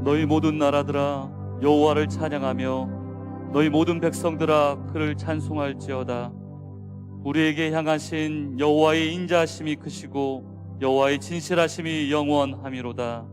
너희 모든 나라들아 여호와를 찬양하며 너희 모든 백성들아 그를 찬송할지어다. 우리에게 향하신 여호와의 인자하심이 크시고 여호와의 진실하심이 영원하미로다.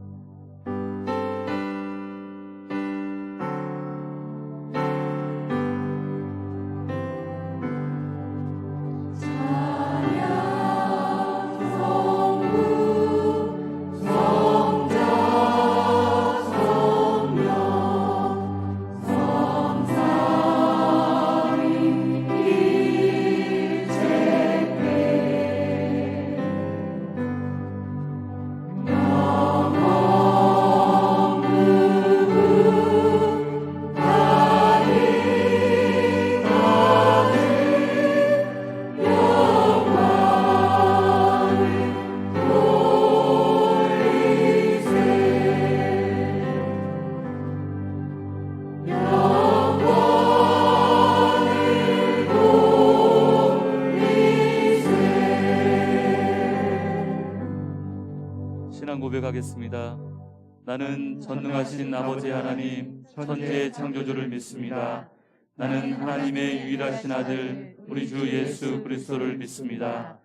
신앙 고백하겠습니다. 나는 전능하신 아버지 하나님 천지의 창조주를 믿습니다. 나는 하나님의 유일하신 아들 우리 주 예수 그리스도를 믿습니다.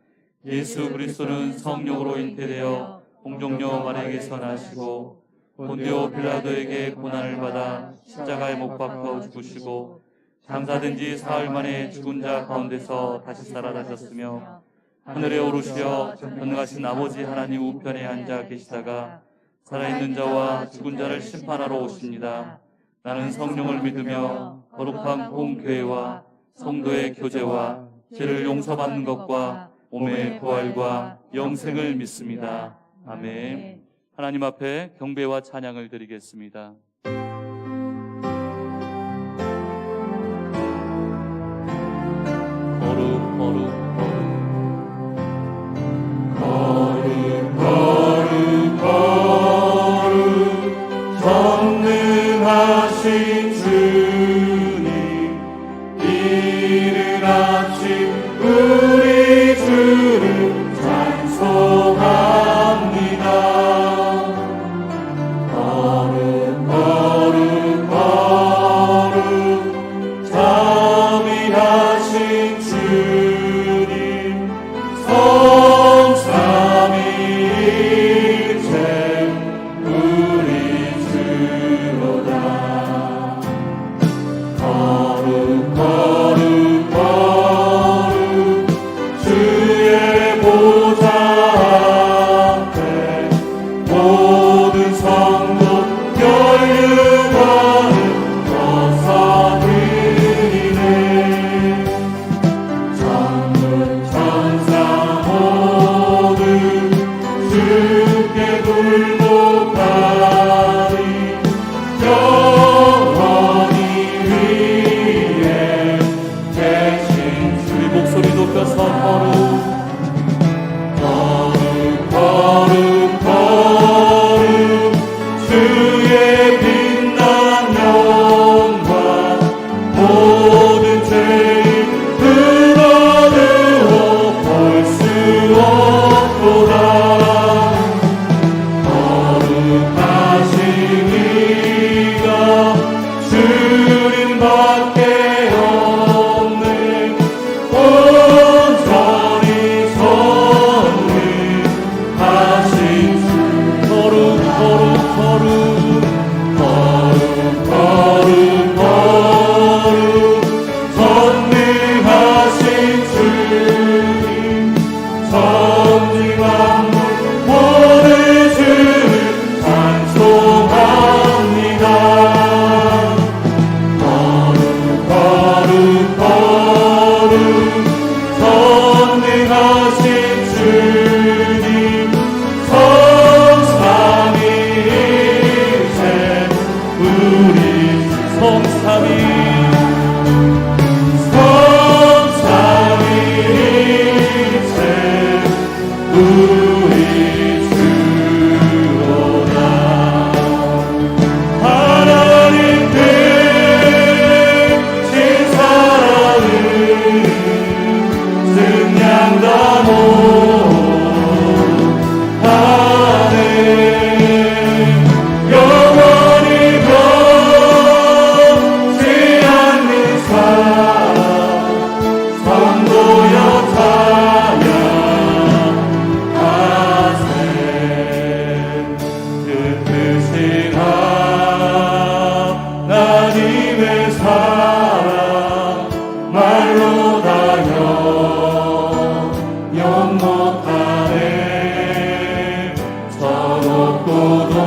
예수 그리스도는 성령으로 잉태되어 공종녀 마리아에게서 나시고 본디오 빌라도에게 고난을 받아 십자가에 못 박혀 죽으시고 장사된 지 사흘 만에 죽은 자 가운데서 다시 살아나셨으며 하늘에 오르시어 전능하신 아버지 하나님 우편에 앉아 계시다가 살아있는 자와 죽은 자를 심판하러 오십니다. 나는 성령을 믿으며 거룩한 공교회와 성도의 교제와 죄를 용서받는 것과 몸의 부활과 영생을 믿습니다. 아멘. 하나님 앞에 경배와 찬양을 드리겠습니다. 거룩 거룩 전능하신 주님, 이른 아침 우리 주를 찬송합니다. 거룩 거룩 거룩 자비하신 주님, 성삼위일체 우리 주로다. 하나님의 사랑 말로 다여 영 못하네. 저 높고도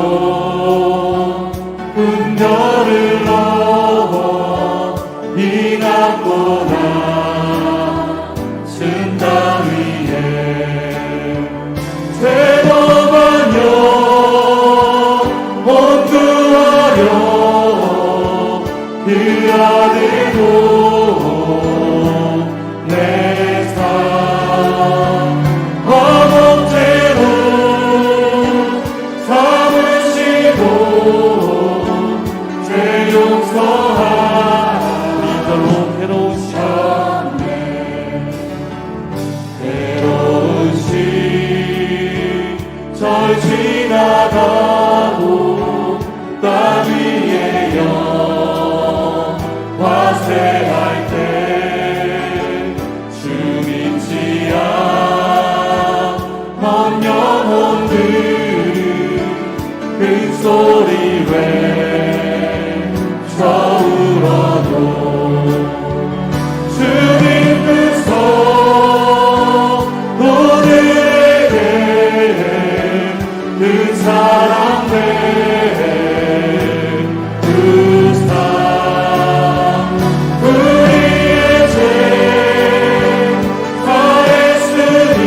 은별을 넣어 이 낮보다 진 땅 위에 대범한 영혼 구하려 그 아들도 내 삶 화목제로 삼으시고 죄 용서하리. 이별로 괴로우시네. 괴로운 시절 지나가고 땅 위에 영화세할 때 주민지 않은 영혼들 큰 소리 외쳐 울어도 주님 뜻서 오늘에게 그 사랑 그 삶 우리의 죄 다했으니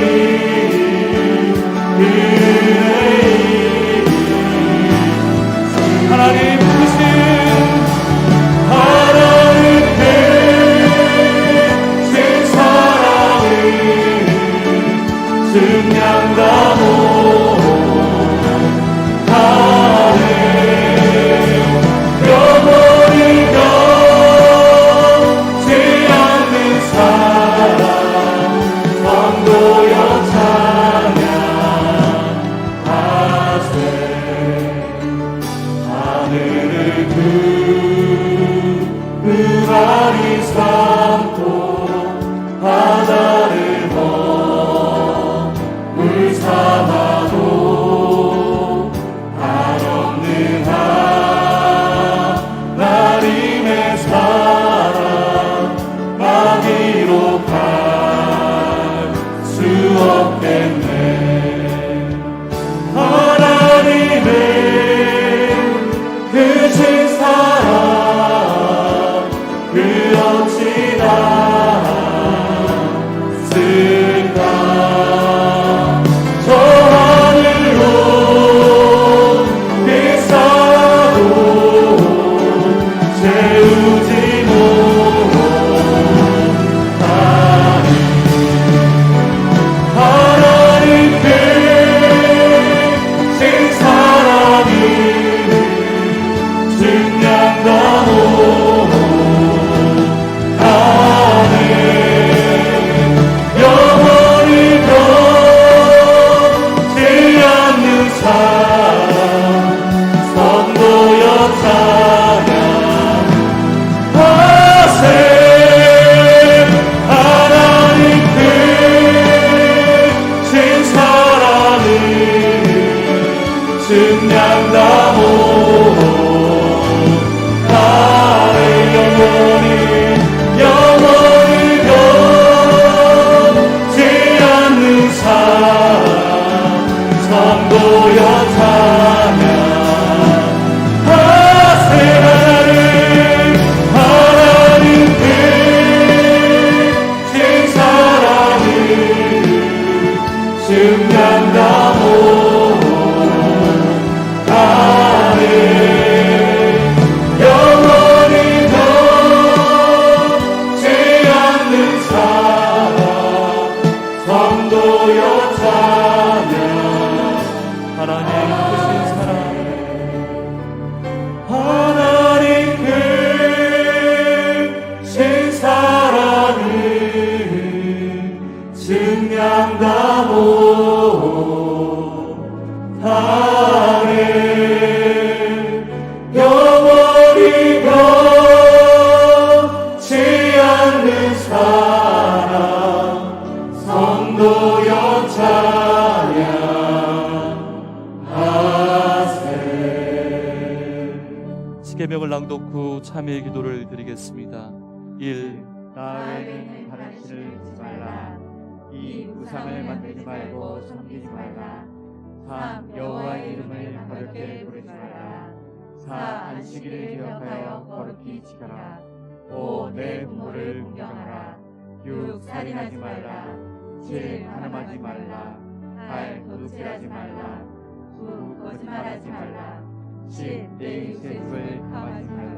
하나님 크신 신 사랑을 증량다모 하네. 영원히 변치 않는 사랑 성도여 찬양하세. 하늘을 그라리 삼고 바다를 물 삼아도 한없는 하나님의 사랑 마귀로 갈 수 없겠네. 하나님의 그신 사랑 그 어찌나 쓸까. 저 하늘로 비싸도 채우지 못하니 하나님 그신 사랑이 증량다모 하네. 영원히 변치 않는 사랑 성도여 찬양하세. 하나님 크신 사랑을 증량다모 하네. 영원히 변치 않는 사랑 성도여 찬양하세. 하나님 크신 사랑을 증량다모 하네. 영원히 변치 않는 사랑 성도여 찬양. 하나님 크신 사랑 하나님 크신 사랑을 증량다모 하네. 영원히 변치 않는 사랑 성도여 찬양하세. 십계명을 낭독 후 주 참회의 기도를 드리겠습니다. 1. 나 외에는 다른 신을 믿지 말라. 2. 우상을 만들지 말고 섬기지 말라. 3. 여호와의 이름을 거룩히 부르지 말라. 4. 안식일을 기억하여 거룩히 지켜라. 5. 내 부모를 공경하라. 6. 살인하지 말라. 7. 간음하지 말라. 8. 도둑질하지 말라. 9. 거짓말하지 말라. 10. 내 인생을 감하지 말라.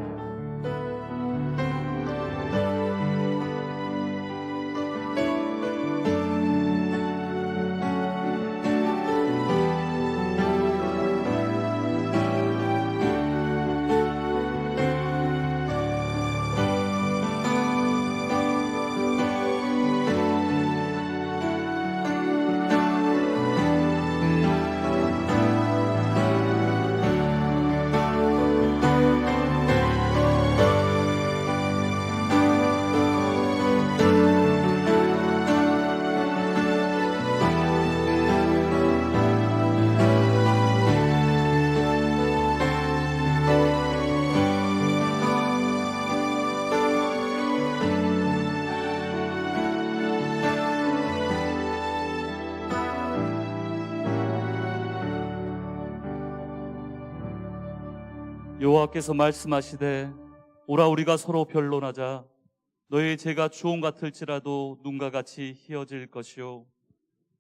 여호와께서 말씀하시되 오라 우리가 서로 변론하자. 너의 죄가 주홍 같을지라도 눈과 같이 희어질 것이요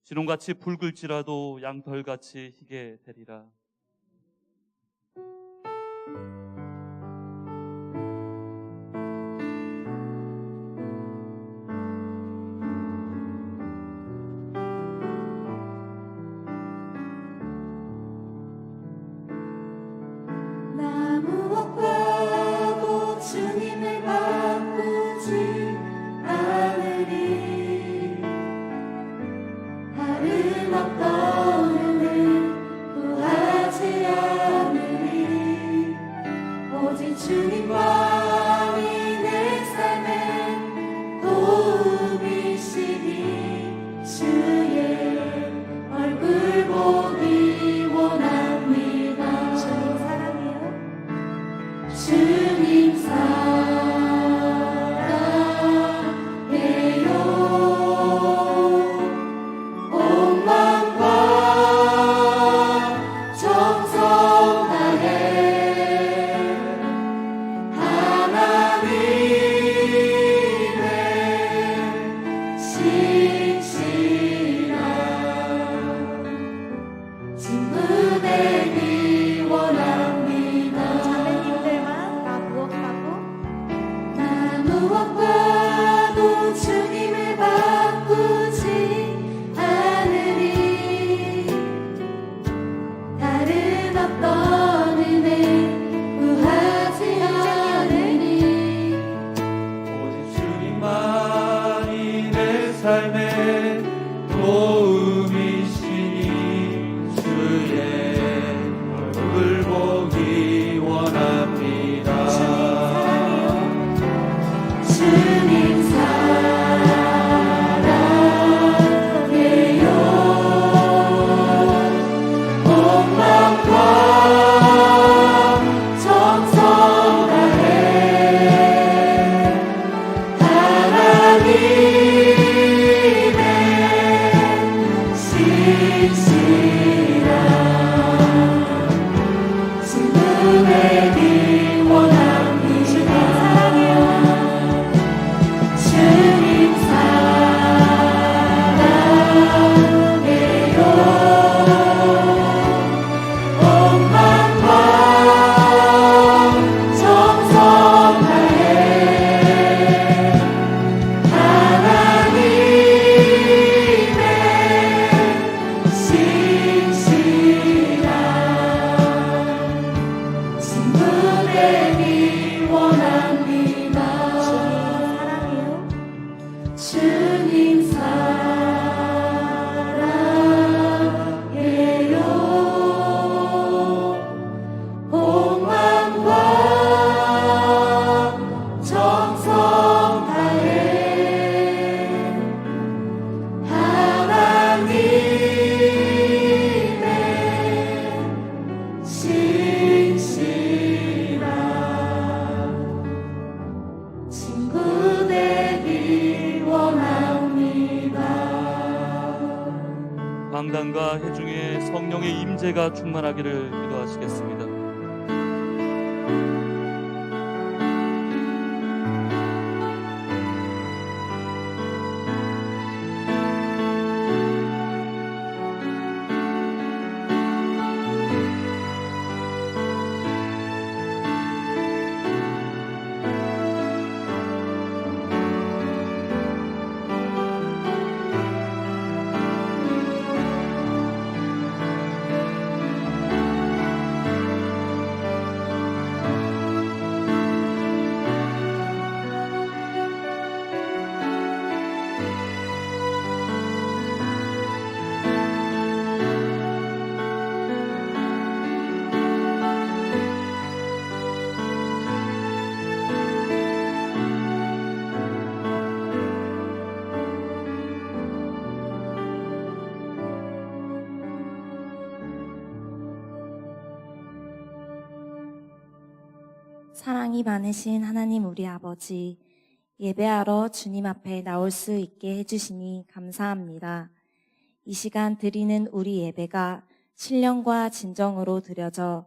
진홍같이 붉을지라도 양털같이 희게 되리라. 무엇과도 주님을 바꾸지 않으리. 다른 어떤 은을 구하지 않으리. 오직 주님만이 내 삶의 도움이시니 주의 얼굴 보기 원합니다. 주님 사랑해요. 주님 사랑해요. 온 마음과 정성 다해 하나님의 신실한 친구 되기 원합니다. 자매님들만 나 무엇과도 주님을 바꾸지 않으리. 다른 어떤 은혜 구하지 않으리. 오직 주님만이 내 삶의 도움이시니 주의 얼굴 보기 원합니다. 주님 사랑해요. 온 마음과 정성 다해 하나님의 신실한 친구 되기 원합니다. 주님 사랑해요. 강단과 회중에 성령의 임재가 충만하기를 기도하시겠습니다. 사랑이 많으신 하나님 우리 아버지, 예배하러 주님 앞에 나올 수 있게 해주시니 감사합니다. 이 시간 드리는 우리 예배가 신령과 진정으로 드려져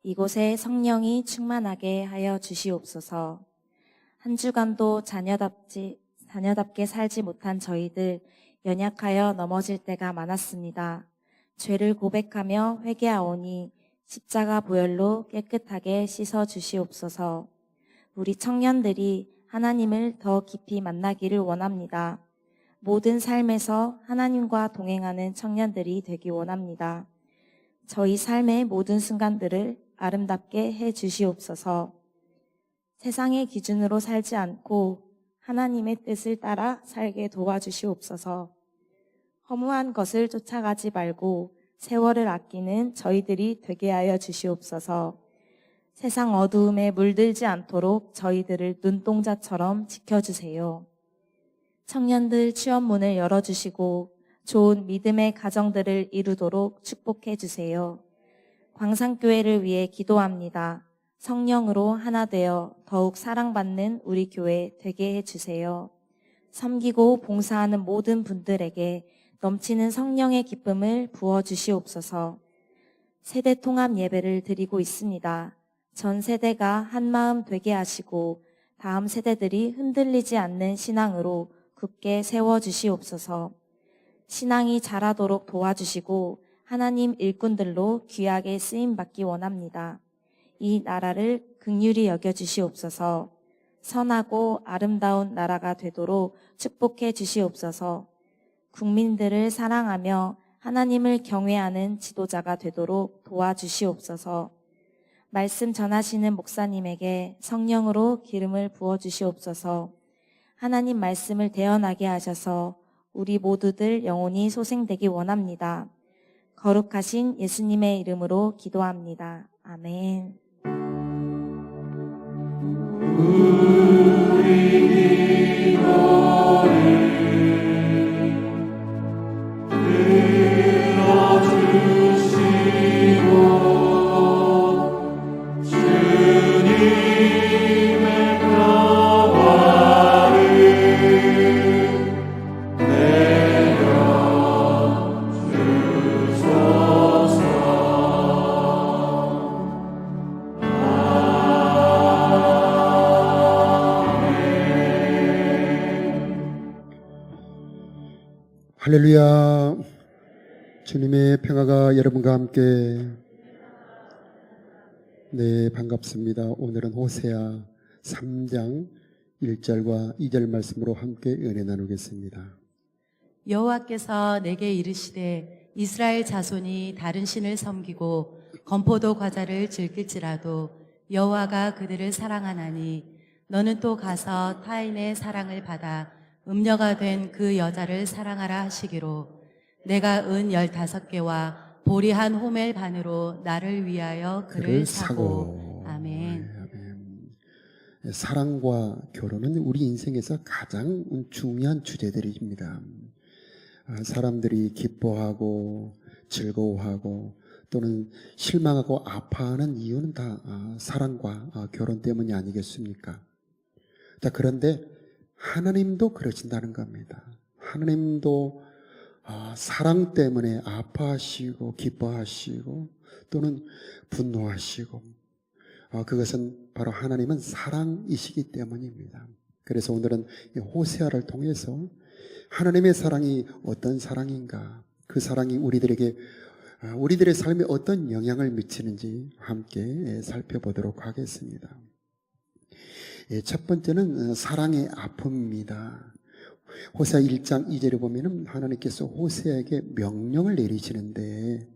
이곳에 성령이 충만하게 하여 주시옵소서. 한 주간도 자녀답게 살지 못한 저희들 연약하여 넘어질 때가 많았습니다. 죄를 고백하며 회개하오니 십자가 보혈로 깨끗하게 씻어 주시옵소서. 우리 청년들이 하나님을 더 깊이 만나기를 원합니다. 모든 삶에서 하나님과 동행하는 청년들이 되기 원합니다. 저희 삶의 모든 순간들을 아름답게 해 주시옵소서. 세상의 기준으로 살지 않고 하나님의 뜻을 따라 살게 도와주시옵소서. 허무한 것을 쫓아가지 말고 세월을 아끼는 저희들이 되게 하여 주시옵소서. 세상 어두움에 물들지 않도록 저희들을 눈동자처럼 지켜주세요. 청년들 취업문을 열어주시고 좋은 믿음의 가정들을 이루도록 축복해 주세요. 광산교회를 위해 기도합니다. 성령으로 하나 되어 더욱 사랑받는 우리 교회 되게 해주세요. 섬기고 봉사하는 모든 분들에게 넘치는 성령의 기쁨을 부어주시옵소서. 세대 통합 예배를 드리고 있습니다. 전 세대가 한마음 되게 하시고 다음 세대들이 흔들리지 않는 신앙으로 굳게 세워주시옵소서. 신앙이 자라도록 도와주시고 하나님 일꾼들로 귀하게 쓰임받기 원합니다. 이 나라를 긍휼히 여겨주시옵소서. 선하고 아름다운 나라가 되도록 축복해 주시옵소서. 국민들을 사랑하며 하나님을 경외하는 지도자가 되도록 도와주시옵소서. 말씀 전하시는 목사님에게 성령으로 기름을 부어주시옵소서. 하나님 말씀을 대언하게 하셔서 우리 모두들 영혼이 소생되기 원합니다. 거룩하신 예수님의 이름으로 기도합니다. 아멘. 할렐루야. 주님의 평화가 여러분과 함께. 네, 반갑습니다. 오늘은 호세아 3장 1절과 2절 말씀으로 함께 은혜 나누겠습니다. 여호와께서 내게 이르시되 이스라엘 자손이 다른 신을 섬기고 건포도 과자를 즐길지라도 여호와가 그들을 사랑하나니 너는 또 가서 타인의 사랑을 받아 음녀가 된 그 여자를 사랑하라 하시기로 내가 은 15개와 보리 한 호멜 반으로 나를 위하여 그를 사고. 아멘. 네, 아멘. 사랑과 결혼은 우리 인생에서 가장 중요한 주제들입니다. 사람들이 기뻐하고 즐거워하고 또는 실망하고 아파하는 이유는 다 사랑과 결혼 때문이 아니겠습니까? 자, 그런데 하나님도 그러신다는 겁니다. 하나님도 사랑 때문에 아파하시고 기뻐하시고 또는 분노하시고 그것은 바로 하나님은 사랑이시기 때문입니다. 그래서 오늘은 이 호세아를 통해서 하나님의 사랑이 어떤 사랑인가, 그 사랑이 우리들의 삶에 어떤 영향을 미치는지 함께 살펴보도록 하겠습니다. 첫 번째는 사랑의 아픔입니다. 호세아 1장 2절에 보면은 하나님께서 호세아에게 명령을 내리시는데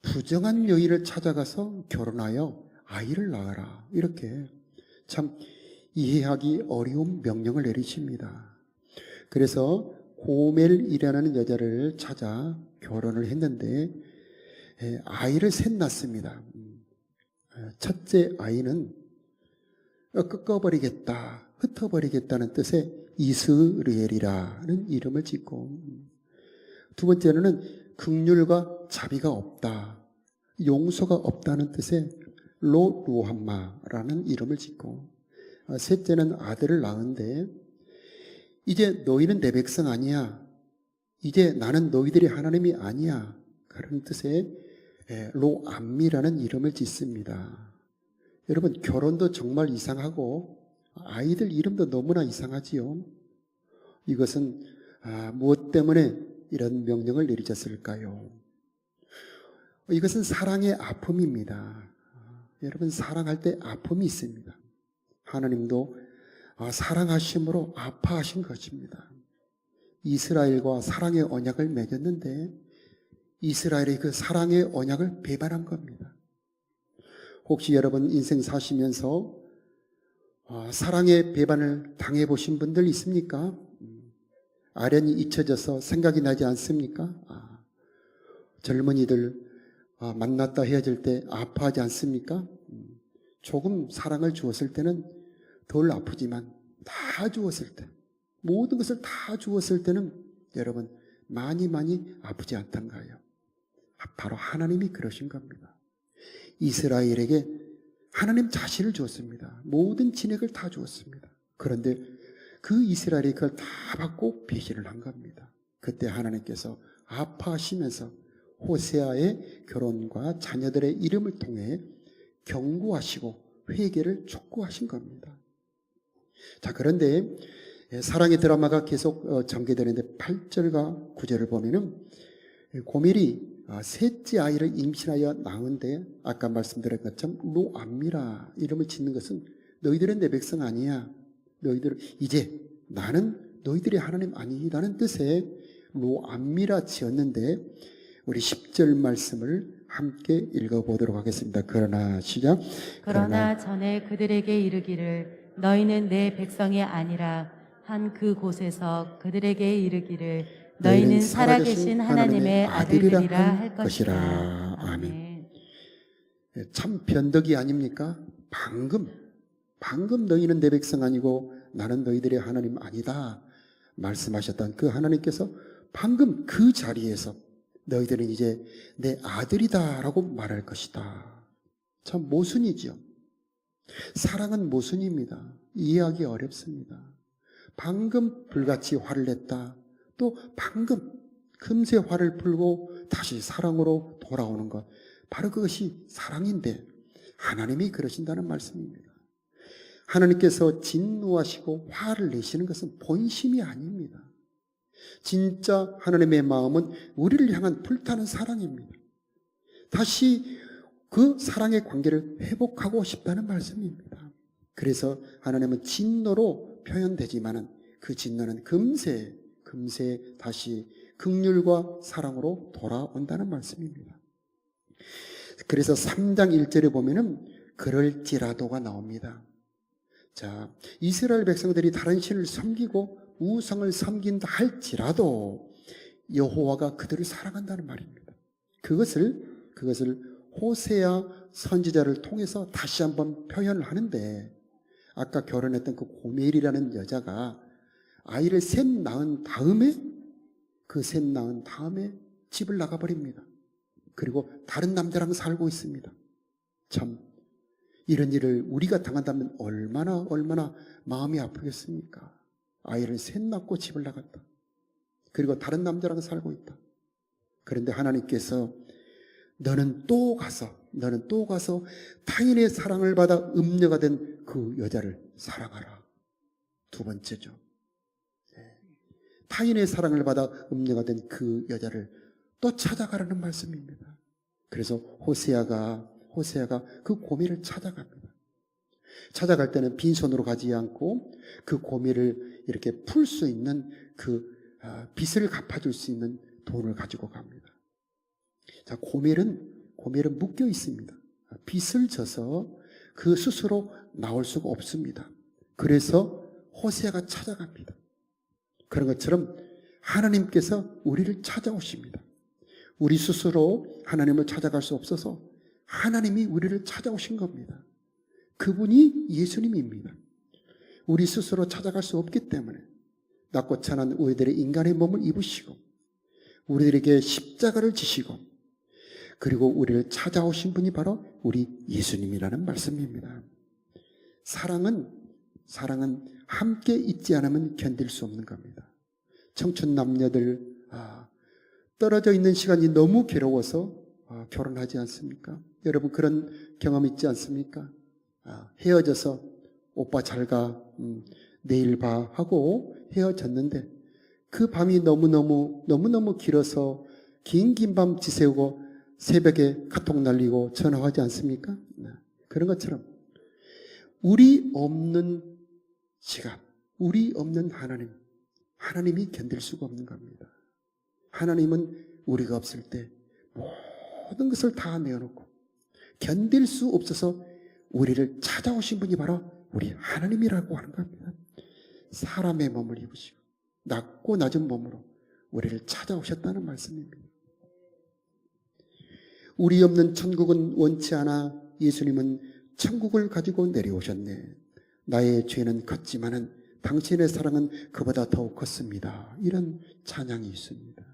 부정한 여인을 찾아가서 결혼하여 아이를 낳아라, 이렇게 참 이해하기 어려운 명령을 내리십니다. 그래서 고멜이라는 여자를 찾아 결혼을 했는데 아이를 셋 낳습니다. 첫째 아이는 꺾어버리겠다, 흩어버리겠다는 뜻의 이스르엘이라는 이름을 짓고, 두 번째는 긍휼과 자비가 없다, 용서가 없다는 뜻의 로루함마라는 이름을 짓고, 셋째는 아들을 낳은데 이제 너희는 내 백성 아니야, 이제 나는 너희들이 하나님이 아니야, 그런 뜻의 로암미라는 이름을 짓습니다. 여러분, 결혼도 정말 이상하고 아이들 이름도 너무나 이상하지요. 이것은 무엇 때문에 이런 명령을 내리셨을까요? 이것은 사랑의 아픔입니다. 여러분, 사랑할 때 아픔이 있습니다. 하나님도 사랑하심으로 아파하신 것입니다. 이스라엘과 사랑의 언약을 맺었는데 이스라엘이 그 사랑의 언약을 배반한 겁니다. 혹시 여러분 인생 사시면서 사랑의 배반을 당해보신 분들 있습니까? 아련히 잊혀져서 생각이 나지 않습니까? 젊은이들 만났다 헤어질 때 아파하지 않습니까? 조금 사랑을 주었을 때는 덜 아프지만 다 주었을 때, 모든 것을 다 주었을 때는 여러분 많이 아프지 않던가요? 바로 하나님이 그러신 겁니다. 이스라엘에게 하나님 자신을 주었습니다. 모든 진액을 다 주었습니다. 그런데 그 이스라엘이 그걸 다 받고 배신을 한 겁니다. 그때 하나님께서 아파하시면서 호세아의 결혼과 자녀들의 이름을 통해 경고하시고 회개를 촉구하신 겁니다. 자, 그런데 사랑의 드라마가 계속 전개되는데 8절과 9절을 보면은 고멜이 셋째 아이를 임신하여 낳은데 아까 말씀드린 것처럼 로암미라 이름을 짓는 것은 너희들은 내 백성 아니야, 너희들 이제 나는 너희들이 하나님 아니라는 뜻의 로암미라 지었는데, 우리 10절 말씀을 함께 읽어보도록 하겠습니다. 그러나 시작. 그러나 전에 그들에게 이르기를 너희는 내 백성이 아니라 한 그곳에서 그들에게 이르기를 너희는 살아계신 하나님의 아들들이라 할 것이라. 아멘. 참 변덕이 아닙니까? 방금 너희는 내 백성 아니고 나는 너희들의 하나님 아니다 말씀하셨던 그 하나님께서 방금 그 자리에서 너희들은 이제 내 아들이다라고 말할 것이다. 참 모순이죠. 사랑은 모순입니다. 이해하기 어렵습니다. 방금 불같이 화를 냈다, 또 방금 금세 화를 풀고 다시 사랑으로 돌아오는 것, 바로 그것이 사랑인데 하나님이 그러신다는 말씀입니다. 하나님께서 진노하시고 화를 내시는 것은 본심이 아닙니다. 진짜 하나님의 마음은 우리를 향한 불타는 사랑입니다. 다시 그 사랑의 관계를 회복하고 싶다는 말씀입니다. 그래서 하나님은 진노로 표현되지만은 그 진노는 금세 다시 긍휼과 사랑으로 돌아온다는 말씀입니다. 그래서 3장 1절에 보면은 그럴지라도가 나옵니다. 자, 이스라엘 백성들이 다른 신을 섬기고 우상을 섬긴다 할지라도 여호와가 그들을 사랑한다는 말입니다. 그것을 호세아 선지자를 통해서 다시 한번 표현을 하는데, 아까 결혼했던 그 고멜이라는 여자가 아이를 셋 낳은 다음에 집을 나가버립니다. 그리고 다른 남자랑 살고 있습니다. 참, 이런 일을 우리가 당한다면 얼마나 마음이 아프겠습니까? 아이를 셋 낳고 집을 나갔다. 그리고 다른 남자랑 살고 있다. 그런데 하나님께서 너는 또 가서 타인의 사랑을 받아 음녀가 된 그 여자를 사랑하라. 두 번째죠. 타인의 사랑을 받아 음녀가 된 그 여자를 또 찾아가라는 말씀입니다. 그래서 호세아가 그 고미를 찾아갑니다. 찾아갈 때는 빈손으로 가지 않고 그 고미를 이렇게 풀 수 있는 그 빚을 갚아줄 수 있는 돈을 가지고 갑니다. 자, 고멜은 묶여 있습니다. 빚을 져서 그 스스로 나올 수가 없습니다. 그래서 호세아가 찾아갑니다. 그런 것처럼 하나님께서 우리를 찾아오십니다. 우리 스스로 하나님을 찾아갈 수 없어서 하나님이 우리를 찾아오신 겁니다. 그분이 예수님입니다. 우리 스스로 찾아갈 수 없기 때문에 낮고 천한 우리들의 인간의 몸을 입으시고 우리들에게 십자가를 지시고 그리고 우리를 찾아오신 분이 바로 우리 예수님이라는 말씀입니다. 사랑은 함께 있지 않으면 견딜 수 없는 겁니다. 청춘 남녀들 떨어져 있는 시간이 너무 괴로워서 결혼하지 않습니까? 여러분 그런 경험 있지 않습니까? 헤어져서 오빠 잘 가, 내일 봐 하고 헤어졌는데 그 밤이 너무너무 길어서 긴 밤 지새우고 새벽에 카톡 날리고 전화하지 않습니까? 그런 것처럼 우리 없는 시간, 우리 없는 하나님이 견딜 수가 없는 겁니다. 하나님은 우리가 없을 때 모든 것을 다 내어놓고 견딜 수 없어서 우리를 찾아오신 분이 바로 우리 하나님이라고 하는 겁니다. 사람의 몸을 입으시고 낮고 낮은 몸으로 우리를 찾아오셨다는 말씀입니다. 우리 없는 천국은 원치 않아 예수님은 천국을 가지고 내려오셨네. 나의 죄는 컸지만은 당신의 사랑은 그보다 더욱 컸습니다. 이런 찬양이 있습니다.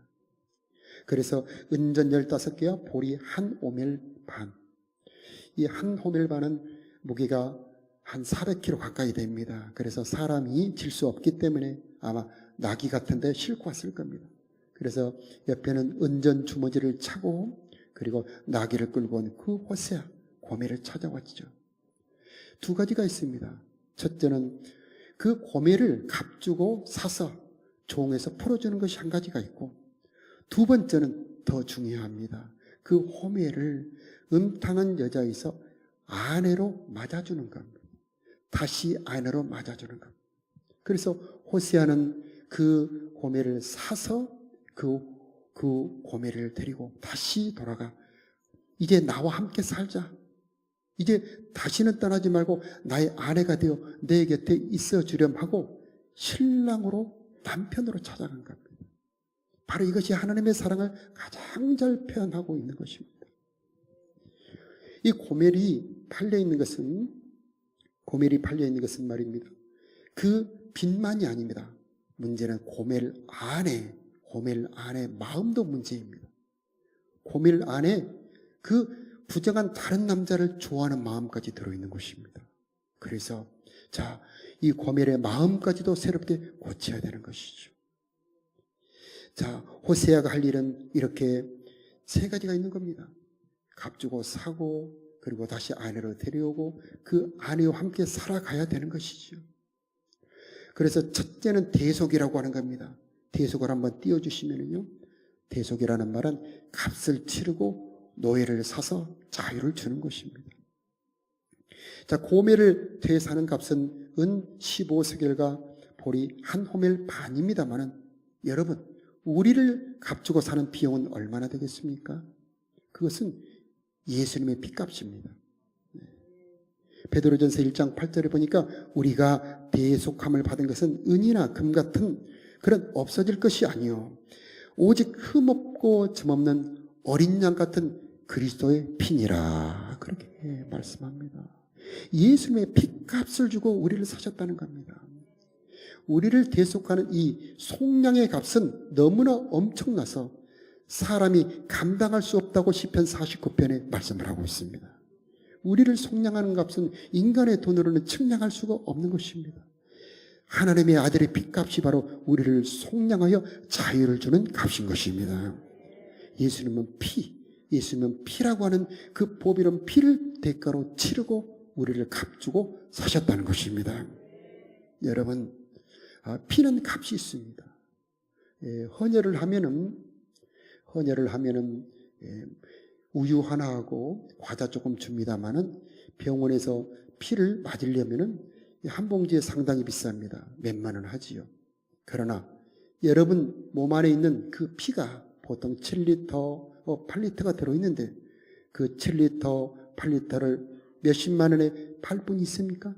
그래서 은전 15개와 보리 한 오멜 반. 이 한 오멜 반은 무게가 한 400kg 가까이 됩니다. 그래서 사람이 질 수 없기 때문에 아마 나귀 같은데 싣고 왔을 겁니다. 그래서 옆에는 은전 주머니를 차고 그리고 나귀를 끌고 온 그 호세아 고멜을 찾아왔죠. 두 가지가 있습니다. 첫째는 그 고멜을 값주고 사서 종에서 풀어주는 것이 한 가지가 있고 두 번째는 더 중요합니다. 그 호멜을 음탕한 여자에서 아내로 맞아주는 겁니다. 다시 아내로 맞아주는 겁니다. 그래서 호세아는 그 고멜을 사서 그 고멜을 데리고 다시 돌아가. 이제 나와 함께 살자. 이제 다시는 떠나지 말고 나의 아내가 되어 내 곁에 있어 주렴 하고 신랑으로 남편으로 찾아간 겁니다. 바로 이것이 하나님의 사랑을 가장 잘 표현하고 있는 것입니다. 이 고멜이 팔려 있는 것은 말입니다. 그 빚만이 아닙니다. 문제는 고멜 안에 마음도 문제입니다. 고멜 안에 그 부정한 다른 남자를 좋아하는 마음까지 들어있는 것입니다. 그래서 이 고멜의 마음까지도 새롭게 고쳐야 되는 것이죠. 호세아가 할 일은 이렇게 세 가지가 있는 겁니다. 값주고 사고 그리고 다시 아내로 데려오고 그 아내와 함께 살아가야 되는 것이죠. 그래서 첫째는 대속이라고 하는 겁니다. 대속을 한번 띄워주시면요. 대속이라는 말은 값을 치르고 노예를 사서 자유를 주는 것입니다. 고멜을 되사는 값은 은 15세겔과 보리 한 호멜 반입니다만은 여러분 우리를 값주고 사는 비용은 얼마나 되겠습니까? 그것은 예수님의 빚값입니다. 베드로전서 1장 8절에 보니까 우리가 대속함을 받은 것은 은이나 금 같은 그런 없어질 것이 아니요 오직 흠없고 점없는 어린 양 같은 그리스도의 피니라 그렇게 말씀합니다. 예수님의 빚값을 주고 우리를 사셨다는 겁니다. 우리를 대속하는 이 속량의 값은 너무나 엄청나서 사람이 감당할 수 없다고 시편 49편에 말씀을 하고 있습니다. 우리를 속량하는 값은 인간의 돈으로는 측량할 수가 없는 것입니다. 하나님의 아들의 핏값이 바로 우리를 속량하여 자유를 주는 값인 것입니다. 예수님은 피라고 하는 그 보배로운 피를 대가로 치르고 우리를 값주고 사셨다는 것입니다. 여러분, 피는 값이 있습니다. 헌혈을 하면은 우유 하나하고 과자 조금 줍니다만은 병원에서 피를 맞으려면은 한 봉지에 상당히 비쌉니다. 몇만 원 하지요. 그러나 여러분 몸 안에 있는 그 피가 보통 7리터, 8리터가 들어있는데 그 7리터, 8리터를 몇십만 원에 팔 분이 있습니까?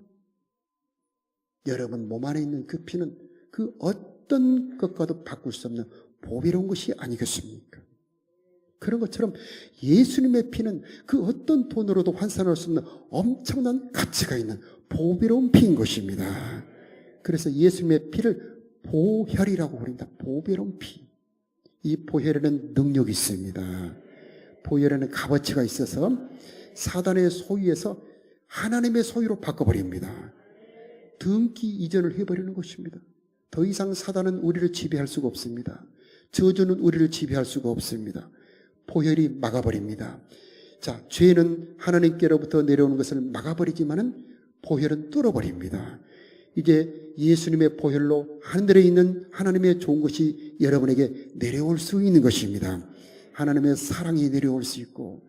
여러분 몸 안에 있는 그 피는 그 어떤 것과도 바꿀 수 없는 보배로운 것이 아니겠습니까? 그런 것처럼 예수님의 피는 그 어떤 돈으로도 환산할 수 없는 엄청난 가치가 있는 보배로운 피인 것입니다. 그래서 예수님의 피를 보혈이라고 부릅니다. 보배로운 피. 이 보혈에는 능력이 있습니다. 보혈에는 값어치가 있어서 사단의 소유에서 하나님의 소유로 바꿔버립니다. 등기 이전을 해버리는 것입니다. 더 이상 사단은 우리를 지배할 수가 없습니다. 저주는 우리를 지배할 수가 없습니다. 보혈이 막아버립니다. 자, 죄는 하나님께로부터 내려오는 것을 막아버리지만은 보혈은 뚫어버립니다. 이제 예수님의 보혈로 하늘에 있는 하나님의 좋은 것이 여러분에게 내려올 수 있는 것입니다. 하나님의 사랑이 내려올 수 있고,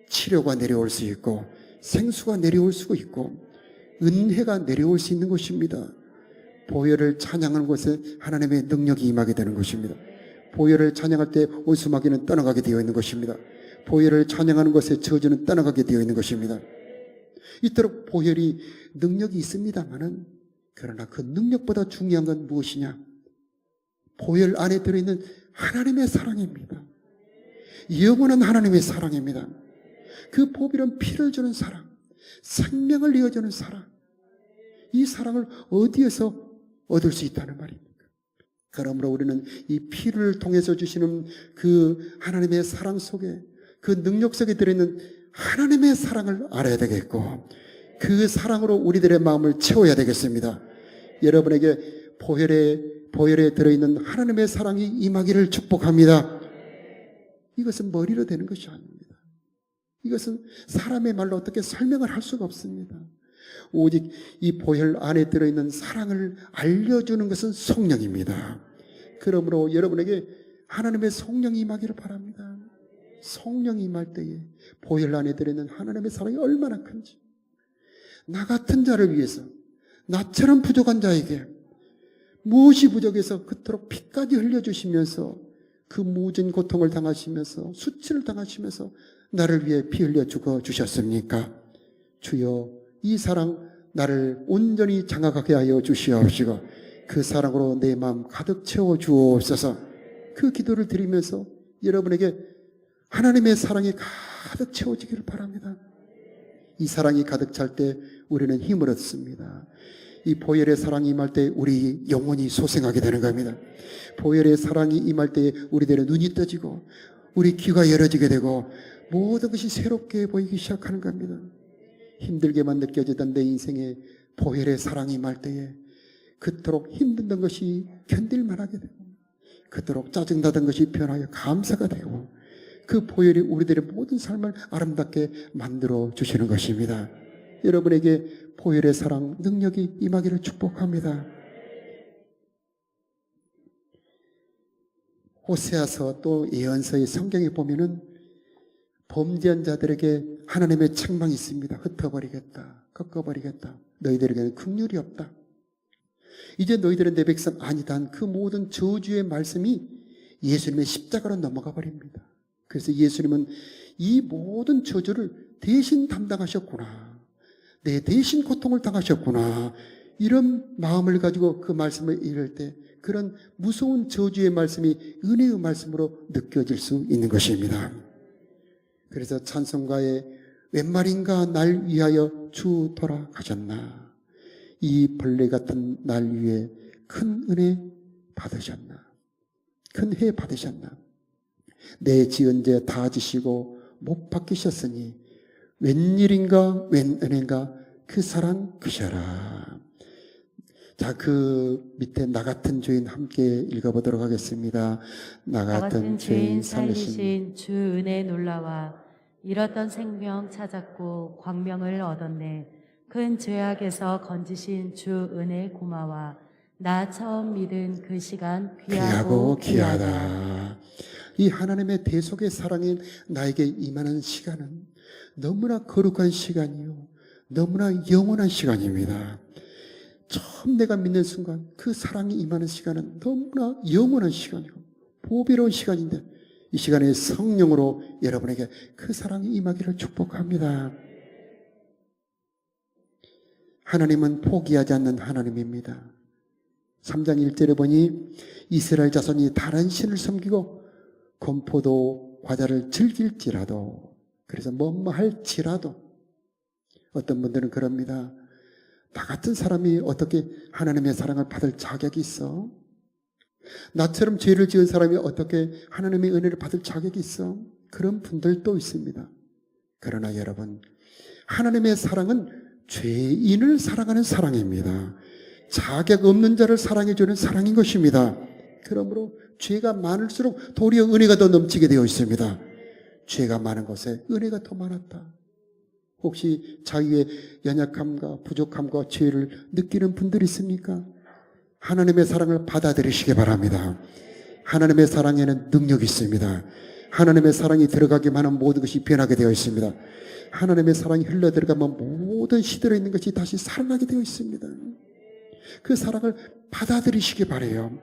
치료가 내려올 수 있고, 생수가 내려올 수가 있고, 은혜가 내려올 수 있는 것입니다. 보혈을 찬양하는 곳에 하나님의 능력이 임하게 되는 것입니다. 보혈을 찬양할 때 원수마귀는 떠나가게 되어 있는 것입니다. 보혈을 찬양하는 것에 저주는 떠나가게 되어 있는 것입니다. 이토록 보혈이 능력이 있습니다만은, 그러나 그 능력보다 중요한 건 무엇이냐? 보혈 안에 들어있는 하나님의 사랑입니다. 영원한 하나님의 사랑입니다. 그 보배로운 피를 주는 사랑, 생명을 이어주는 사랑, 이 사랑을 어디에서 얻을 수 있다는 말입니까? 그러므로 우리는 이 피를 통해서 주시는 그 하나님의 사랑 속에, 그 능력 속에 들어있는 하나님의 사랑을 알아야 되겠고, 그 사랑으로 우리들의 마음을 채워야 되겠습니다. 여러분에게 보혈에 들어있는 하나님의 사랑이 임하기를 축복합니다. 이것은 머리로 되는 것이 아닙니다. 이것은 사람의 말로 어떻게 설명을 할 수가 없습니다. 오직 이 보혈 안에 들어있는 사랑을 알려주는 것은 성령입니다. 그러므로 여러분에게 하나님의 성령이 임하기를 바랍니다. 성령이 임할 때에 보혈 안에 들어있는 하나님의 사랑이 얼마나 큰지, 나 같은 자를 위해서, 나처럼 부족한 자에게 무엇이 부족해서 그토록 피까지 흘려주시면서 그 무진 고통을 당하시면서 수치를 당하시면서 나를 위해 피 흘려 죽어 주셨습니까? 주여, 이 사랑 나를 온전히 장악하게 하여 주시옵시고 그 사랑으로 내 마음 가득 채워 주옵소서. 그 기도를 드리면서 여러분에게 하나님의 사랑이 가득 채워지기를 바랍니다. 이 사랑이 가득 찰 때 우리는 힘을 얻습니다. 이 보혈의 사랑이 임할 때 우리 영혼이 소생하게 되는 겁니다. 보혈의 사랑이 임할 때 우리들의 눈이 떠지고 우리 귀가 열어지게 되고 모든 것이 새롭게 보이기 시작하는 겁니다. 힘들게만 느껴지던 내 인생에 보혈의 사랑이 임할 때에 그토록 힘든 것이 견딜만하게 되고 그토록 짜증나던 것이 변하여 감사가 되고 그 보혈이 우리들의 모든 삶을 아름답게 만들어 주시는 것입니다. 여러분에게 보혈의 사랑 능력이 임하기를 축복합니다. 호세아서 또 예언서의 성경에 보면은 범죄한 자들에게 하나님의 책망이 있습니다. 흩어버리겠다, 꺾어버리겠다. 너희들에게는 긍휼이 없다. 이제 너희들은 내 백성 아니다. 그 모든 저주의 말씀이 예수님의 십자가로 넘어가 버립니다. 그래서 예수님은 이 모든 저주를 대신 담당하셨구나. 내 대신 고통을 당하셨구나. 이런 마음을 가지고 그 말씀을 읽을 때 그런 무서운 저주의 말씀이 은혜의 말씀으로 느껴질 수 있는 것입니다. 그래서 찬송가에 웬 말인가 날 위하여 주 돌아가셨나. 이 벌레 같은 날 위에 큰 은혜 받으셨나. 큰 해 받으셨나. 내 지은 죄 다 지시고 못 박히셨으니 웬일인가 웬 은혜인가 그 사랑 그셔라. 자, 그 밑에 나 같은 죄인 함께 읽어보도록 하겠습니다. 나 나 같은 죄인 살리신 주 은혜 놀라와 잃었던 생명 찾았고 광명을 얻었네. 큰 죄악에서 건지신 주 은혜 고마워. 나 처음 믿은 그 시간 귀하고 귀하다. 이 하나님의 대속의 사랑이 나에게 임하는 시간은 너무나 거룩한 시간이요. 너무나 영원한 시간입니다. 처음 내가 믿는 순간 그 사랑이 임하는 시간은 너무나 영원한 시간이고 보배로운 시간인데 이 시간에 성령으로 여러분에게 그 사랑이 임하기를 축복합니다. 하나님은 포기하지 않는 하나님입니다. 3장 1절에 보니 이스라엘 자손이 다른 신을 섬기고 건포도 과자를 즐길지라도, 그래서 뭐뭐할지라도, 어떤 분들은 그럽니다. 나 같은 사람이 어떻게 하나님의 사랑을 받을 자격이 있어? 나처럼 죄를 지은 사람이 어떻게 하나님의 은혜를 받을 자격이 있어? 그런 분들도 있습니다. 그러나 여러분, 하나님의 사랑은 죄인을 사랑하는 사랑입니다. 자격 없는 자를 사랑해주는 사랑인 것입니다. 그러므로 죄가 많을수록 도리어 은혜가 더 넘치게 되어 있습니다. 죄가 많은 것에 은혜가 더 많았다. 혹시 자기의 연약함과 부족함과 죄를 느끼는 분들이 있습니까? 하나님의 사랑을 받아들이시기 바랍니다. 하나님의 사랑에는 능력이 있습니다. 하나님의 사랑이 들어가기만 하면 모든 것이 변하게 되어 있습니다. 하나님의 사랑이 흘러 들어가면 모든 시들어 있는 것이 다시 살아나게 되어 있습니다. 그 사랑을 받아들이시기 바라요.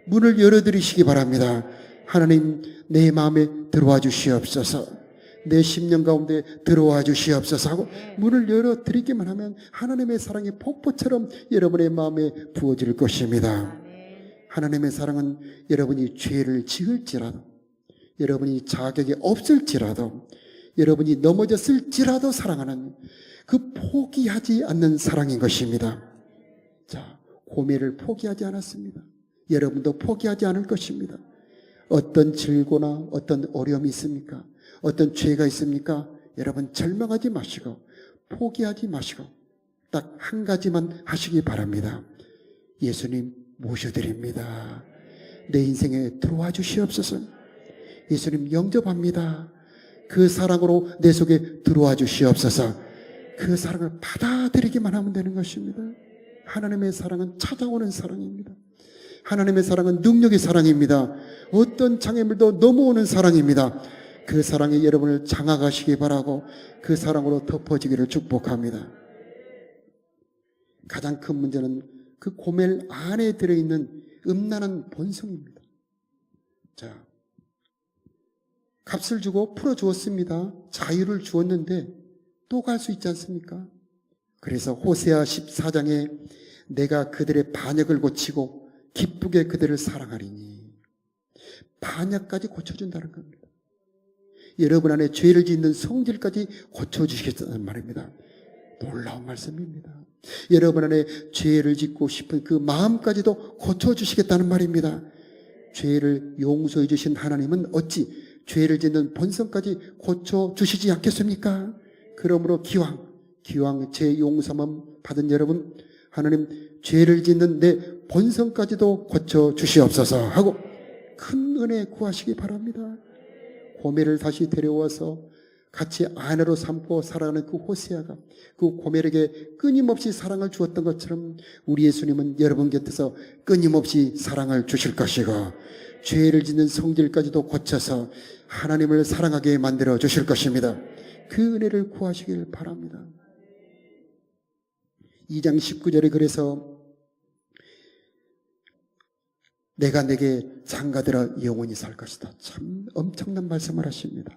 문을 열어드리시기 바랍니다. 하나님, 내 마음에 들어와 주시옵소서. 내 심령 가운데 들어와 주시옵소서 하고 문을 열어드리기만 하면 하나님의 사랑이 폭포처럼 여러분의 마음에 부어질 것입니다. 하나님의 사랑은 여러분이 죄를 지을지라도, 여러분이 자격이 없을지라도, 여러분이 넘어졌을지라도 사랑하는 그 포기하지 않는 사랑인 것입니다. 자, 고매를 포기하지 않았습니다. 여러분도 포기하지 않을 것입니다. 어떤 질고나 어떤 어려움이 있습니까? 어떤 죄가 있습니까? 여러분 절망하지 마시고 포기하지 마시고 딱 한 가지만 하시기 바랍니다. 예수님 모셔드립니다. 내 인생에 들어와 주시옵소서. 예수님 영접합니다. 그 사랑으로 내 속에 들어와 주시옵소서. 그 사랑을 받아들이기만 하면 되는 것입니다. 하나님의 사랑은 찾아오는 사랑입니다. 하나님의 사랑은 능력의 사랑입니다. 어떤 장애물도 넘어오는 사랑입니다. 그 사랑이 여러분을 장악하시기 바라고 그 사랑으로 덮어지기를 축복합니다. 가장 큰 문제는 그 고멜 안에 들어있는 음란한 본성입니다. 자, 값을 주고 풀어주었습니다. 자유를 주었는데 또 갈 수 있지 않습니까? 그래서 호세아 14장에 내가 그들의 반역을 고치고 기쁘게 그들을 사랑하리니, 반역까지 고쳐준다는 겁니다. 여러분 안에 죄를 짓는 성질까지 고쳐주시겠다는 말입니다. 놀라운 말씀입니다. 여러분 안에 죄를 짓고 싶은 그 마음까지도 고쳐주시겠다는 말입니다. 죄를 용서해 주신 하나님은 어찌 죄를 짓는 본성까지 고쳐주시지 않겠습니까? 그러므로 기왕 제 용서만 받은 여러분, 하나님 죄를 짓는 내 본성까지도 고쳐주시옵소서 하고 큰 은혜 구하시기 바랍니다. 고멜을 다시 데려와서 같이 아내로 삼고 살아가는 그 호세아가 그 고멜에게 끊임없이 사랑을 주었던 것처럼 우리 예수님은 여러분 곁에서 끊임없이 사랑을 주실 것이고 죄를 짓는 성질까지도 고쳐서 하나님을 사랑하게 만들어 주실 것입니다. 그 은혜를 구하시길 바랍니다. 2장 19절에 그래서 내가 내게 장가들어 영원히 살 것이다. 참 엄청난 말씀을 하십니다.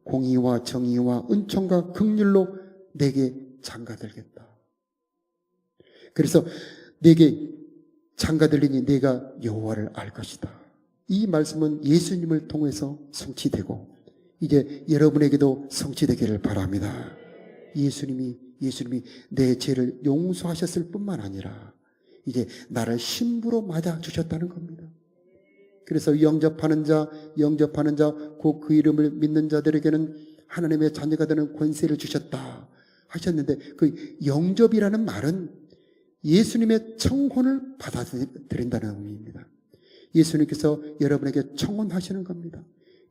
공의와 정의와 은총과 긍휼로 내게 장가들겠다. 그래서 내게 장가들리니 내가 여호와를 알 것이다. 이 말씀은 예수님을 통해서 성취되고 이제 여러분에게도 성취되기를 바랍니다. 예수님이 내 죄를 용서하셨을 뿐만 아니라 이제 나를 신부로 맞아주셨다는 겁니다. 그래서 영접하는 자, 곧 그 이름을 믿는 자들에게는 하나님의 자녀가 되는 권세를 주셨다 하셨는데 그 영접이라는 말은 예수님의 청혼을 받아들인다는 의미입니다. 예수님께서 여러분에게 청혼하시는 겁니다.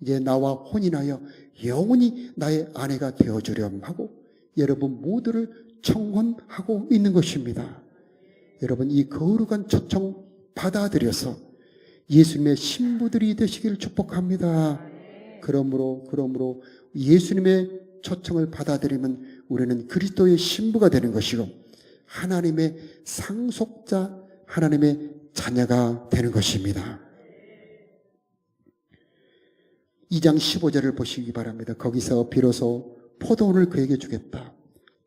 이제 나와 혼인하여 영원히 나의 아내가 되어주렴 하고 여러분 모두를 청혼하고 있는 것입니다. 여러분 이 거룩한 초청 받아들여서 예수님의 신부들이 되시기를 축복합니다. 그러므로 예수님의 초청을 받아들이면 우리는 그리스도의 신부가 되는 것이고 하나님의 상속자, 하나님의 자녀가 되는 것입니다. 2장 15절을 보시기 바랍니다. 거기서 비로소 포도원을 그에게 주겠다.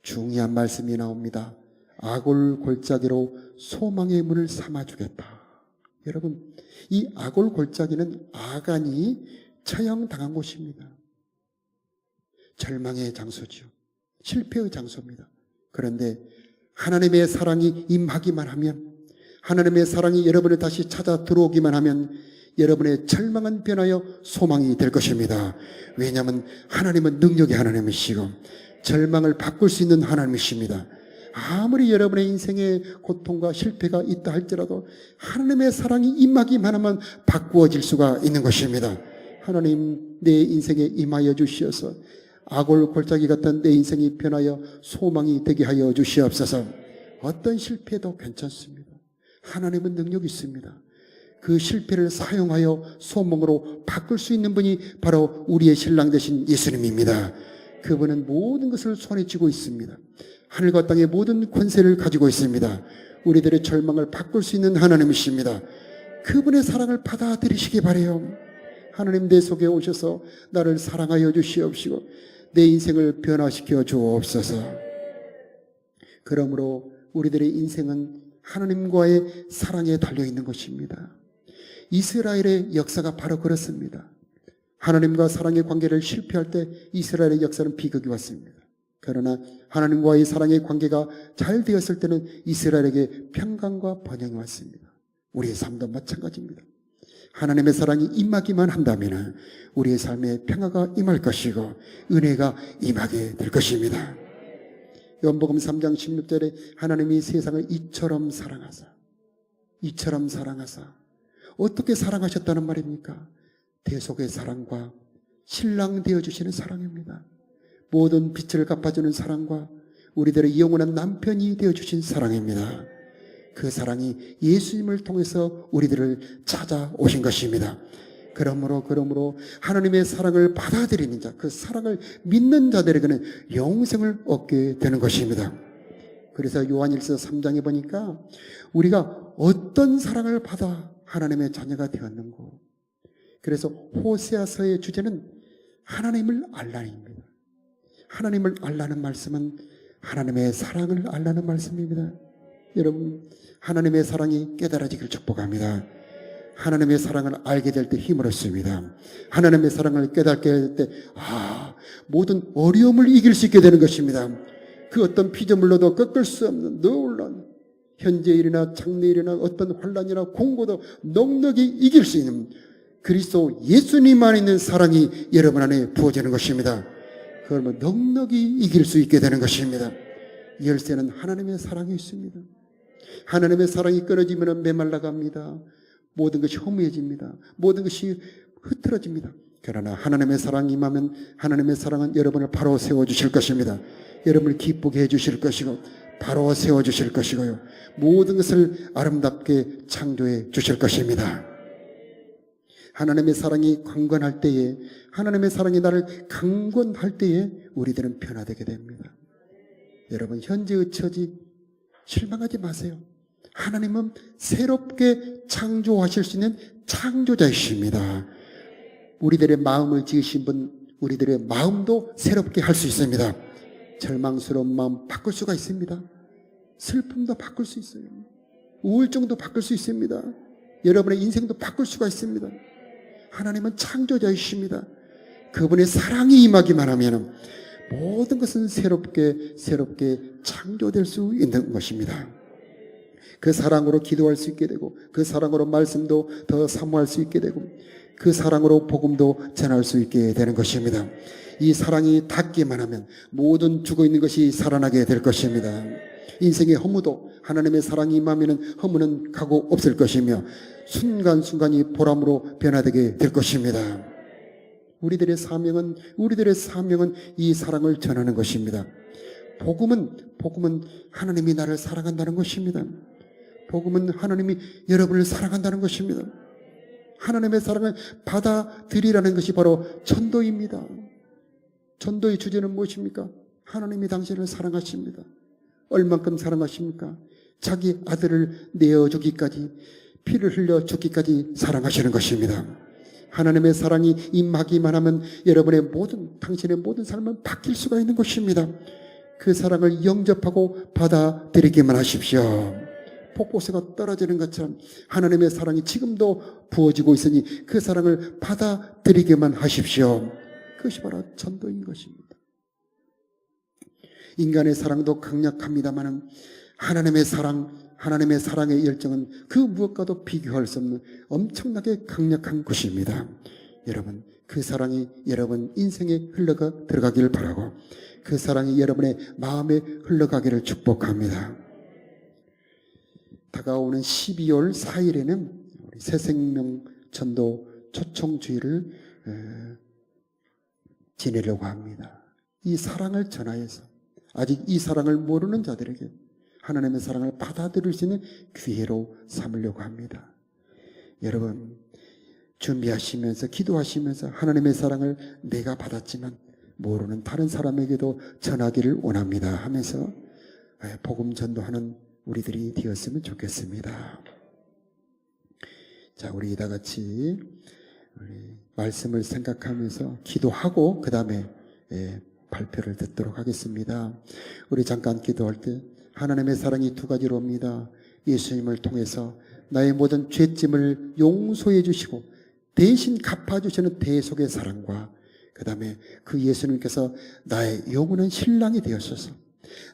중요한 말씀이 나옵니다. 아골 골짜기로 소망의 문을 삼아주겠다. 여러분, 이 아골 골짜기는 아간이 처형당한 곳입니다. 절망의 장소죠. 실패의 장소입니다. 그런데 하나님의 사랑이 임하기만 하면, 하나님의 사랑이 여러분을 다시 찾아 들어오기만 하면 여러분의 절망은 변하여 소망이 될 것입니다. 왜냐하면 하나님은 능력의 하나님이시고 절망을 바꿀 수 있는 하나님이십니다. 아무리 여러분의 인생에 고통과 실패가 있다 할지라도 하나님의 사랑이 임하기만 하면 바꾸어질 수가 있는 것입니다. 하나님 내 인생에 임하여 주시어서 아골 골짜기 같은 내 인생이 변하여 소망이 되게 하여 주시옵소서. 어떤 실패도 괜찮습니다. 하나님은 능력이 있습니다. 그 실패를 사용하여 소망으로 바꿀 수 있는 분이 바로 우리의 신랑 되신 예수님입니다. 그분은 모든 것을 손에 쥐고 있습니다. 하늘과 땅의 모든 권세를 가지고 있습니다. 우리들의 절망을 바꿀 수 있는 하나님이십니다. 그분의 사랑을 받아들이시기 바라요. 하나님 내 속에 오셔서 나를 사랑하여 주시옵시고 내 인생을 변화시켜 주옵소서. 그러므로 우리들의 인생은 하나님과의 사랑에 달려있는 것입니다. 이스라엘의 역사가 바로 그렇습니다. 하나님과 사랑의 관계를 실패할 때 이스라엘의 역사는 비극이 왔습니다. 그러나 하나님과의 사랑의 관계가 잘 되었을 때는 이스라엘에게 평강과 번영이 왔습니다. 우리의 삶도 마찬가지입니다. 하나님의 사랑이 임하기만 한다면 우리의 삶에 평화가 임할 것이고 은혜가 임하게 될 것입니다. 요한복음 3장 16절에 하나님이 세상을 이처럼 사랑하사 어떻게 사랑하셨다는 말입니까? 대속의 사랑과 신랑 되어주시는 사랑입니다. 모든 빛을 갚아주는 사랑과 우리들의 영원한 남편이 되어주신 사랑입니다. 그 사랑이 예수님을 통해서 우리들을 찾아오신 것입니다. 그러므로 하나님의 사랑을 받아들이는 자, 그 사랑을 믿는 자들에게는 영생을 얻게 되는 것입니다. 그래서 요한일서 3장에 보니까 우리가 어떤 사랑을 받아 하나님의 자녀가 되었는고, 그래서 호세아서의 주제는 하나님을 알라입니다. 하나님을 알라는 말씀은 하나님의 사랑을 알라는 말씀입니다. 여러분, 하나님의 사랑이 깨달아지기를 축복합니다. 하나님의 사랑을 알게 될 때 힘을 얻습니다. 하나님의 사랑을 깨닫게 될 때 모든 어려움을 이길 수 있게 되는 것입니다. 그 어떤 피조물로도 꺾을 수 없는 놀라운 현재일이나 장래일이나 어떤 환난이나 공고도 넉넉히 이길 수 있는 그리스도 예수님 안에 있는 사랑이 여러분 안에 부어지는 것입니다. 그러면 넉넉히 이길 수 있게 되는 것입니다. 열쇠는 하나님의 사랑이 있습니다. 하나님의 사랑이 끊어지면 메말라갑니다. 모든 것이 허무해집니다. 모든 것이 흐트러집니다. 그러나 하나님의 사랑이 임하면 하나님의 사랑은 여러분을 바로 세워주실 것입니다. 여러분을 기쁘게 해주실 것이고 바로 세워주실 것이고요. 모든 것을 아름답게 창조해 주실 것입니다. 하나님의 사랑이 강건할 때에, 하나님의 사랑이 나를 강건할 때에 우리들은 변화되게 됩니다. 여러분, 현재의 처지 실망하지 마세요. 하나님은 새롭게 창조하실 수 있는 창조자이십니다. 우리들의 마음을 지으신 분, 우리들의 마음도 새롭게 할 수 있습니다. 절망스러운 마음 바꿀 수가 있습니다. 슬픔도 바꿀 수 있어요. 우울증도 바꿀 수 있습니다. 여러분의 인생도 바꿀 수가 있습니다. 하나님은 창조자이십니다. 그분의 사랑이 임하기만 하면 모든 것은 새롭게 창조될 수 있는 것입니다. 그 사랑으로 기도할 수 있게 되고, 그 사랑으로 말씀도 더 사모할 수 있게 되고, 그 사랑으로 복음도 전할 수 있게 되는 것입니다. 이 사랑이 닿기만 하면 모든 죽어있는 것이 살아나게 될 것입니다. 인생의 허무도 하나님의 사랑이 임하면 허무는 가고 없을 것이며 순간순간이 보람으로 변화되게 될 것입니다. 우리들의 사명은 이 사랑을 전하는 것입니다. 복음은 하나님이 나를 사랑한다는 것입니다. 복음은 하나님이 여러분을 사랑한다는 것입니다. 하나님의 사랑을 받아들이라는 것이 바로 전도입니다. 전도의 주제는 무엇입니까? 하나님이 당신을 사랑하십니다. 얼만큼 사랑하십니까? 자기 아들을 내어주기까지, 피를 흘려 죽기까지 사랑하시는 것입니다. 하나님의 사랑이 임하기만 하면 당신의 모든 삶은 바뀔 수가 있는 것입니다. 그 사랑을 영접하고 받아들이기만 하십시오. 폭포수가 떨어지는 것처럼 하나님의 사랑이 지금도 부어지고 있으니 그 사랑을 받아들이기만 하십시오. 그것이 바로 전도인 것입니다. 인간의 사랑도 강력합니다만 하나님의 사랑의 열정은 그 무엇과도 비교할 수 없는 엄청나게 강력한 것입니다. 여러분, 그 사랑이 여러분 인생에 들어가기를 바라고 그 사랑이 여러분의 마음에 흘러가기를 축복합니다. 다가오는 12월 4일에는 우리 새생명 전도 초청주의를 지내려고 합니다. 이 사랑을 전하여서 아직 이 사랑을 모르는 자들에게 하나님의 사랑을 받아들일 수 있는 기회로 삼으려고 합니다. 여러분, 준비하시면서 기도하시면서 하나님의 사랑을 내가 받았지만 모르는 다른 사람에게도 전하기를 원합니다 하면서 복음 전도하는 우리들이 되었으면 좋겠습니다. 자, 우리 다 같이 말씀을 생각하면서 기도하고 그 다음에 발표를 듣도록 하겠습니다. 우리 잠깐 기도할 때 하나님의 사랑이 두 가지로 옵니다. 예수님을 통해서 나의 모든 죄짐을 용서해 주시고 대신 갚아주시는 대속의 사랑과 그 다음에 그 예수님께서 나의 영원한 신랑이 되어서서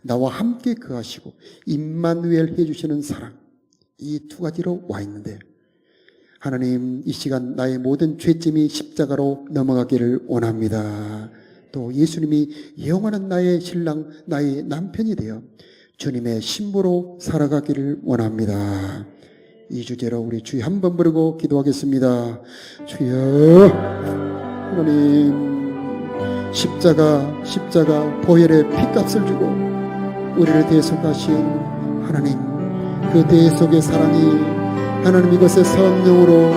나와 함께 거하시고 임마누엘 해주시는 사랑, 이 두 가지로 와 있는데 하나님, 이 시간 나의 모든 죄짐이 십자가로 넘어가기를 원합니다. 또 예수님이 영원한 나의 신랑, 나의 남편이 되어 주님의 신부로 살아가기를 원합니다. 이 주제로 우리 주여 한번 부르고 기도하겠습니다. 주여, 하나님, 십자가 보혈의 피값을 주고 우리를 대속하신 하나님, 그 대속의 사랑이 하나님 이것의 성령으로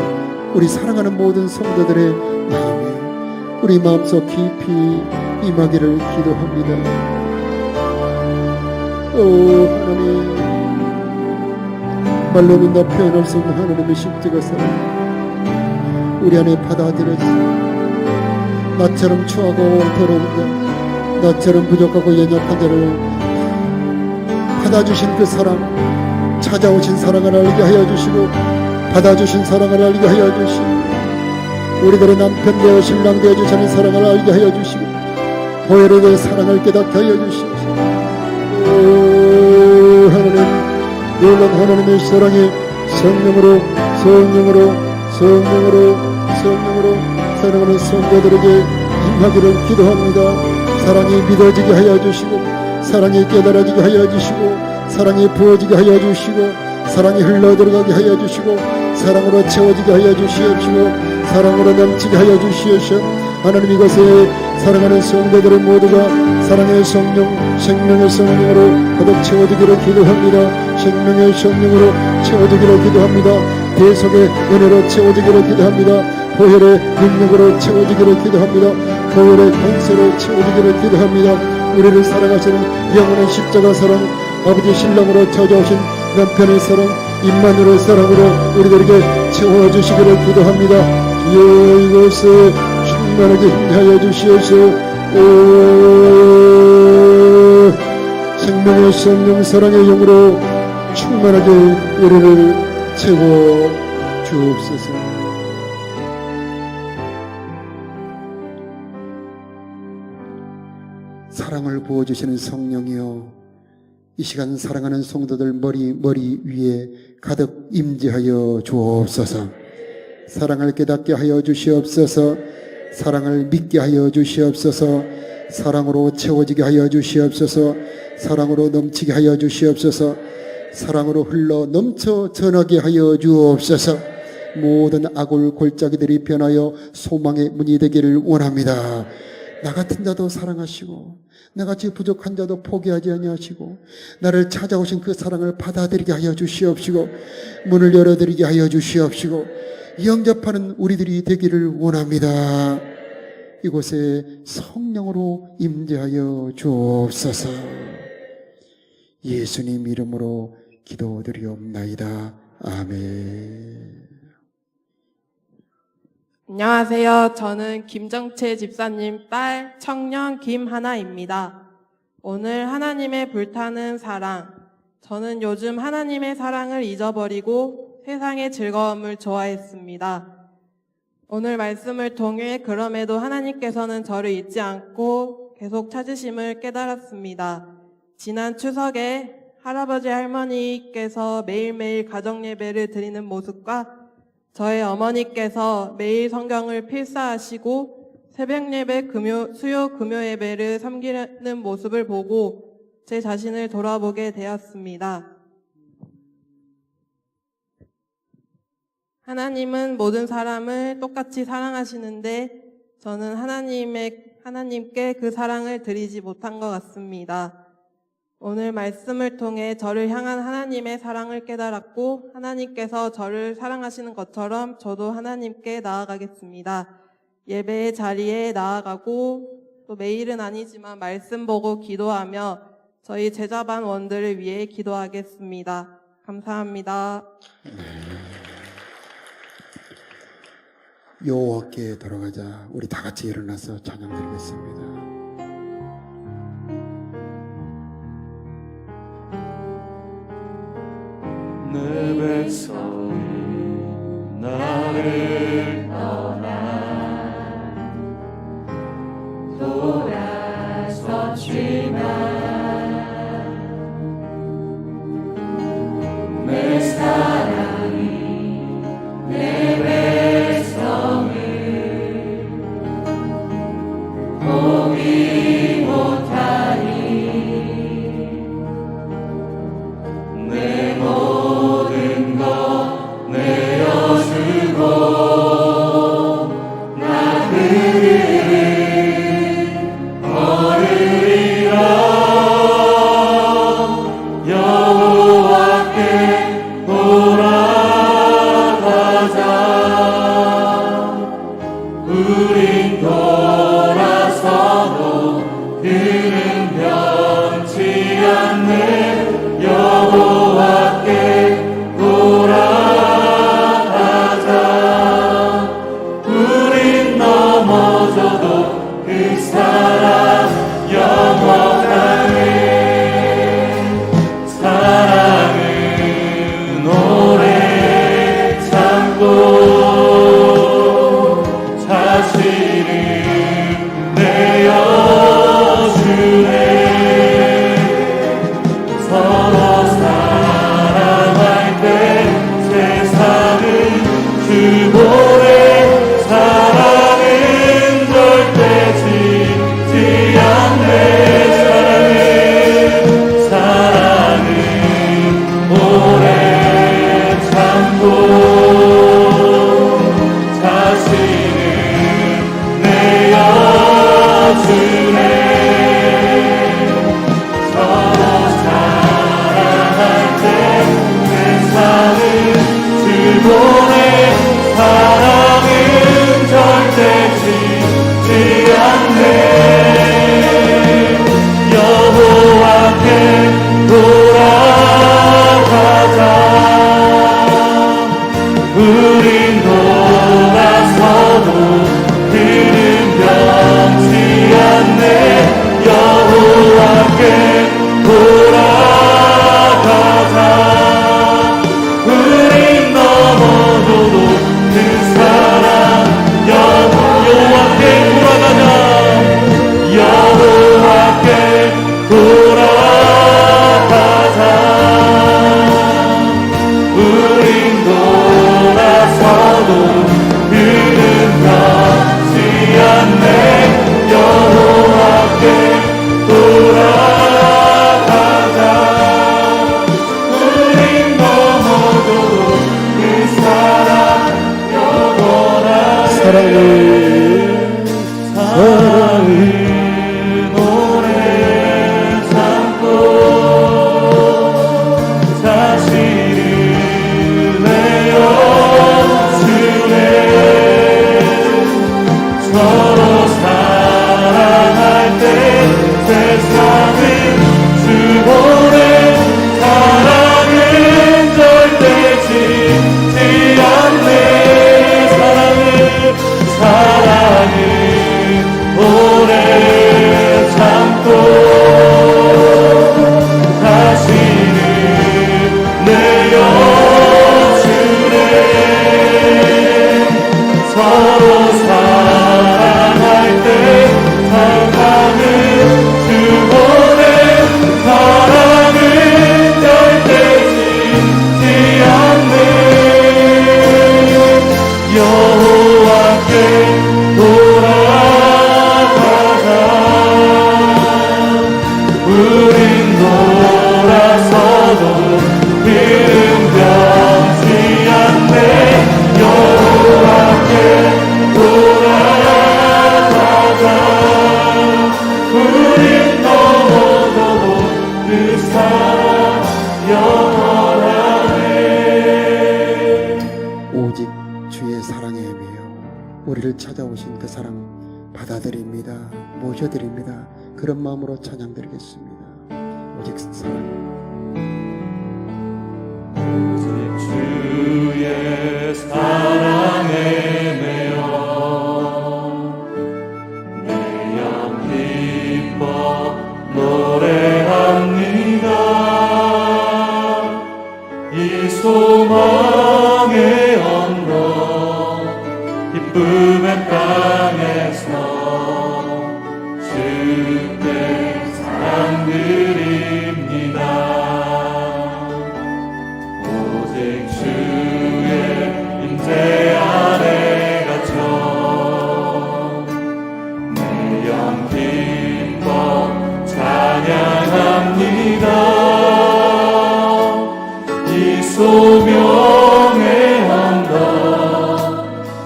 우리 사랑하는 모든 성도들의 마음에 우리 마음속 깊이 임하기를 기도합니다. 오 하나님, 말로는 다 표현할 수 없는 하나님의 십자가 사랑 우리 안에 받아들여서 나처럼 추하고 더러운 자, 나처럼 부족하고 연약한 자를 받아주신 그 사랑, 찾아오신 사랑을 알게 하여 주시고 받아주신 사랑을 알게 하여 주시고 우리들의 남편 되어 신랑 되어 주시는 사랑을 알게 하여 주시고 보혈에 대해 사랑을 깨닫게 하여 주시옵소서. 오 하나님, 놀라운 하나님의 사랑이 성령으로 사랑하는 성도들에게 임하기를 기도합니다. 사랑이 믿어지게 하여 주시고 사랑이 깨달아지게 하여 주시고 사랑이 부어지게 하여 주시고 사랑이 흘러들어가게 하여 주시고 사랑으로 채워지게 하여 주시옵시고 사랑으로 넘치게 하여 주시옵시고 하나님, 이것에 사랑하는 성도들의 모두가 사랑의 성령, 생명의 성령으로 가득 채워지기를 기도합니다. 생명의 성령으로 채워지기를 기도합니다. 대속의 은혜로 채워지기를 기도합니다. 보혈의 능력으로 채워지기를 기도합니다. 보혈의 권세로 채워지기를 기도합니다. 우리를 사랑하시는 영원한 십자가 사랑, 아버지 신랑으로 찾아오신 남편의 사랑, 임마누엘 사랑으로 우리들에게 채워주시기를 기도합니다. 주여, 이것을 충만하게 힘하여 주시옵소서. 생명의 성령 사랑의 영으로 충만하게 우리를 채워 주옵소서. 사랑을 부어주시는 성령이여, 이 시간 사랑하는 성도들 머리 위에 가득 임재하여 주옵소서. 사랑을 깨닫게 하여 주시옵소서. 사랑을 믿게 하여 주시옵소서. 사랑으로 채워지게 하여 주시옵소서. 사랑으로 넘치게 하여 주시옵소서. 사랑으로 흘러 넘쳐 전하게 하여 주옵소서. 모든 악올 골짜기들이 변하여 소망의 문이 되기를 원합니다. 나 같은 자도 사랑하시고 나같이 부족한 자도 포기하지 아니하시고 나를 찾아오신 그 사랑을 받아들이게 하여 주시옵시고 문을 열어드리게 하여 주시옵시고 영접하는 우리들이 되기를 원합니다. 이곳에 성령으로 임재하여 주옵소서. 예수님 이름으로 기도드리옵나이다. 아멘. 안녕하세요. 저는 김정채 집사님 딸 청년 김하나입니다. 오늘 하나님의 불타는 사랑. 저는 요즘 하나님의 사랑을 잊어버리고 세상의 즐거움을 좋아했습니다. 오늘 말씀을 통해 그럼에도 하나님께서는 저를 잊지 않고 계속 찾으심을 깨달았습니다. 지난 추석에 할아버지 할머니께서 매일매일 가정예배를 드리는 모습과 저의 어머니께서 매일 성경을 필사하시고 새벽예배, 수요 금요예배를 섬기는 모습을 보고 제 자신을 돌아보게 되었습니다. 하나님은 모든 사람을 똑같이 사랑하시는데 저는 하나님께 그 사랑을 드리지 못한 것 같습니다. 오늘 말씀을 통해 저를 향한 하나님의 사랑을 깨달았고 하나님께서 저를 사랑하시는 것처럼 저도 하나님께 나아가겠습니다. 예배의 자리에 나아가고 또 매일은 아니지만 말씀 보고 기도하며 저희 제자반 원들을 위해 기도하겠습니다. 감사합니다. 여호와께 돌아가자. 우리 다 같이 일어나서 찬양드리겠습니다. 내 백성이 나를 떠나 돌아섰지만 내 사랑이 내 백성을 포기 못하니 내 모든 것 내어주고 나 그를 걸으리라. 여호와께 돌아가자. 우린 돌아서도 그는 변치 않네. 여호와께 돌아가자. 우린 넘어져도 그 사랑 영원하네. 사랑은 오래 참고 자신을 내어주네. 서로 사랑할 때 세상은 주보네. 사랑은 절대 지지 않네. 사랑은 오래 참고 자신을 내어주네. 서로 사랑할 때 세상은 주보네. 사랑은 절대 지지 않네. 여호와께 돌아가자. 우린 돌아서도 그는 변치 않네. 여호와께 돌아가자. 우린 넘어져도 그 사랑 여호와께 돌아가자. 여호와께 돌아가자. 우린 돌아서 우리를 찾아오신 그 사랑 받아들입니다. 모셔드립니다. 그런 마음으로 찬양드리겠습니다. 오직 사랑. 주의 사랑에 매여 내 영 기뻐 노래합니다. 이 소망의 언덕 기쁨의 땅에서 주께 사랑 드립니다. 오직 주의 임재 안에 갇혀 내 영 기뻐 찬양합니다. 이 소명의 언덕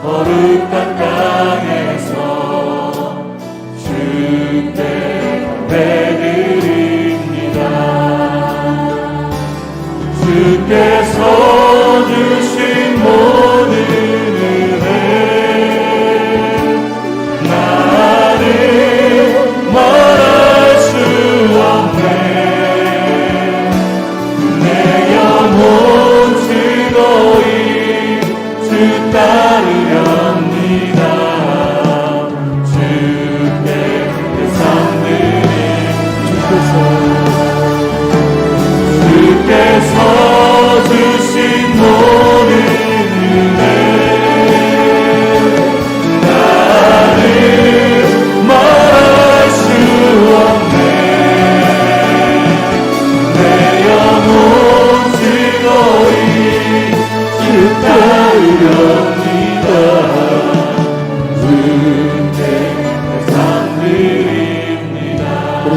거룩한 땅에서 주께 예배드립니다. 주께서 주신 모든 은혜 나는 말할 수 없네. 내 영혼 즐거이 주 따르렵니다. 주께 주께서 주신 모든 은혜 나는 말할 수 없네. 내 영혼 즐거이 주 따르렵니다. 주께 상 드립니다. 우리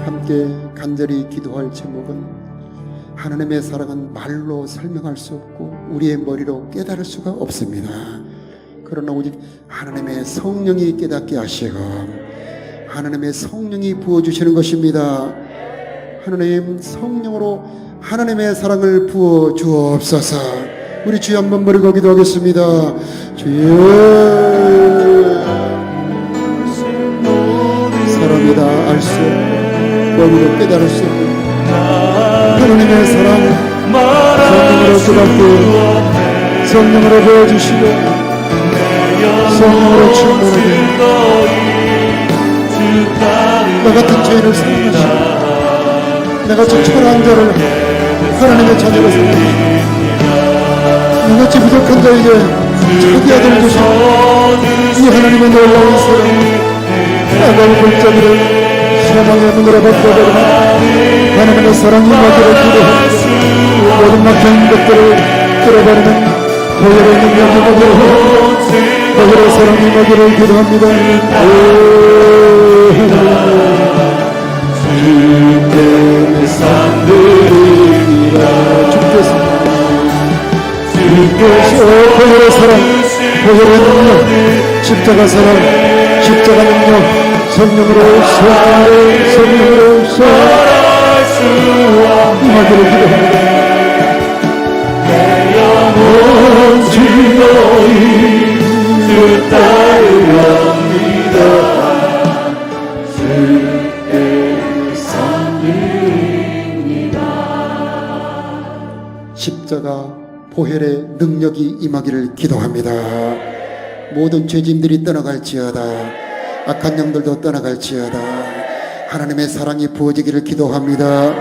함께 간절히 기도할 제목은 하나님의 사랑은 말로 설명할 수 없고 우리의 머리로 깨달을 수가 없습니다. 그러나 오직 하나님의 성령이 깨닫게 하시고 하나님의 성령이 부어주시는 것입니다. 하나님 성령으로 하나님의 사랑을 부어 주옵소서. 우리 주여 한번 머리고 기도하겠습니다. 주여, 사람이 다 알 수 없고 머리로 깨달을 수 없는 하나님의 사랑 성령으로 깨닫고 성령으로 보여주시고 성령으로 충만하게 나 같은 죄인을 사랑하시고 나같이 초라한 자를 하나님의 자녀로 사랑하시고 나같이 부족한 자에게 자기 아들을 주시고 이 하나님의 놀라운 사랑 나가는 골짜기를 사망의 문으로 바꿔버리는 하나님의 사랑이 마저를 기도합니다. 모든 막혀있는 것들을 뚫어버리는 보혈의 능력이 마저를 보혈의 사랑이 마저를 기도합니다. 주께 상 드립니다. 주께서 보혈의 사랑, 보혈의 능력, 십자가 사랑, 십자가 능력, 성령으로 임하기를 기도합니다. 내 영혼 즐거이 주 따르렵니다. 주께 상 드립니다. 십자가 보혈의 능력이 임하기를 기도합니다. 모든 죄짐들이 떠나갈지어다. 악한 영들도 떠나갈지어다. 하나님의 사랑이 부어지기를 기도합니다.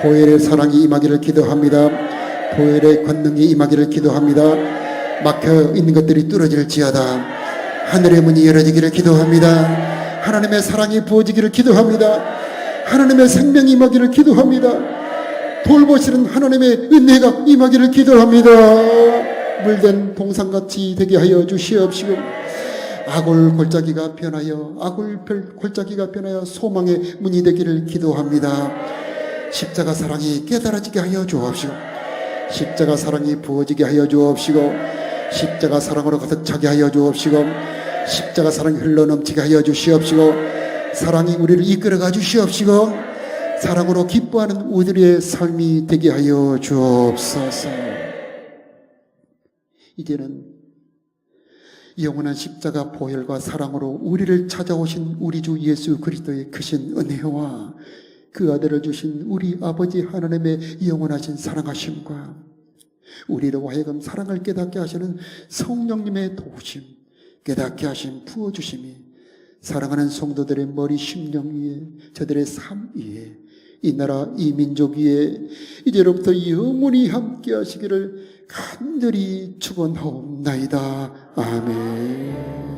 보혈의 사랑이 임하기를 기도합니다. 보혈의 권능이 임하기를 기도합니다. 막혀있는 것들이 뚫어질지어다. 하늘의 문이 열어지기를 기도합니다. 하나님의 사랑이 부어지기를 기도합니다. 하나님의 생명이 임하기를 기도합니다. 돌보시는 하나님의 은혜가 임하기를 기도합니다. 물된 동산같이 되게 하여 주시옵시고 아굴 골짜기가 변하여 골짜기가 변하여 소망의 문이 되기를 기도합니다. 십자가 사랑이 깨달아지게 하여 주옵시고 십자가 사랑이 부어지게 하여 주옵시고 십자가 사랑으로 가득 차게 하여 주옵시고 십자가 사랑이 흘러넘치게 하여 주시옵시고 사랑이 우리를 이끌어가 주시옵시고 사랑으로 기뻐하는 우리의 삶이 되게 하여 주옵소서. 이제는 영원한 십자가 보혈과 사랑으로 우리를 찾아오신 우리 주 예수 그리스도의 크신 은혜와 그 아들을 주신 우리 아버지 하나님의 영원하신 사랑하심과 우리로 하여금 사랑을 깨닫게 하시는 성령님의 도우심, 깨닫게 하신 부어주심이 사랑하는 성도들의 머리 심령 위에, 저들의 삶 위에, 이 나라 이 민족 위에 이제로부터 영원히 함께 하시기를 간절히 축원하옵나이다. 아멘.